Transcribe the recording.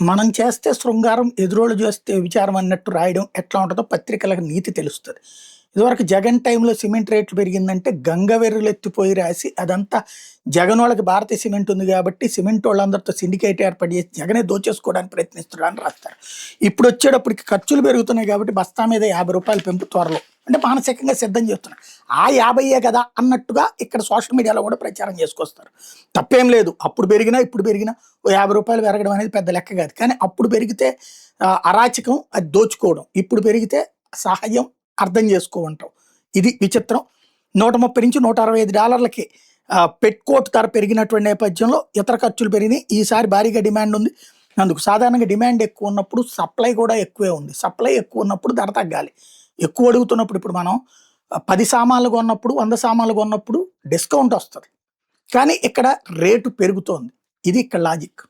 మనం చేస్తే శృంగారం, ఎదురోళ్ళు చేస్తే విచారం అన్నట్టు రాయడం ఎట్లా ఉంటుందో పత్రికలకు నీతి తెలుస్తది. ఇదివరకు జగన్ టైంలో సిమెంట్ రేట్లు పెరిగిందంటే గంగవెర్రులెత్తిపోయి రాసి అదంతా జగనోళ్ళకి భారతీయ సిమెంట్ ఉంది కాబట్టి సిమెంట్ వాళ్ళందరితో సిండికేట్ ఏర్పాటు చేసి జగనే దోచేసుకోవడానికి ప్రయత్నిస్తున్నారని రాస్తారు. ఇప్పుడు వచ్చేటప్పటికి ఖర్చులు పెరుగుతున్నాయి కాబట్టి బస్తా మీద రూ. 50 పెంపు త్వరలో. అంటే మానసికంగా సిద్ధం చేస్తున్నారు. ఆ 50 కదా అన్నట్టుగా ఇక్కడ సోషల్ మీడియాలో కూడా ప్రచారం చేసుకొస్తారు. తప్పేం లేదు. అప్పుడు పెరిగినా, ఇప్పుడు పెరిగినా ఓ రూ. 50 పెరగడం అనేది పెద్ద లెక్క కాదు. కానీ అప్పుడు పెరిగితే అరాచకం, అది దోచుకోవడం. ఇప్పుడు పెరిగితే సహాయం, అర్థం చేసుకోమంటాం. ఇది విచిత్రం. 130 నుంచి $165కి పెట్కోట్ ధర పెరిగినటువంటి నేపథ్యంలో ఇతర ఖర్చులు పెరిగినాయి. ఈసారి భారీగా డిమాండ్ ఉంది. అందుకు సాధారణంగా డిమాండ్ ఎక్కువ ఉన్నప్పుడు సప్లై కూడా ఎక్కువే ఉంది. సప్లై ఎక్కువ ఉన్నప్పుడు ధర తగ్గాలి. ఎక్కువ అడుగుతున్నప్పుడు ఇప్పుడు మనం 10 సామాన్లు కొన్నప్పుడు, 100 సామాన్లు కొన్నప్పుడు డిస్కౌంట్ వస్తది. కానీ ఇక్కడ రేటు పెరుగుతోంది. ఇది ఇక్కడ లాజిక్.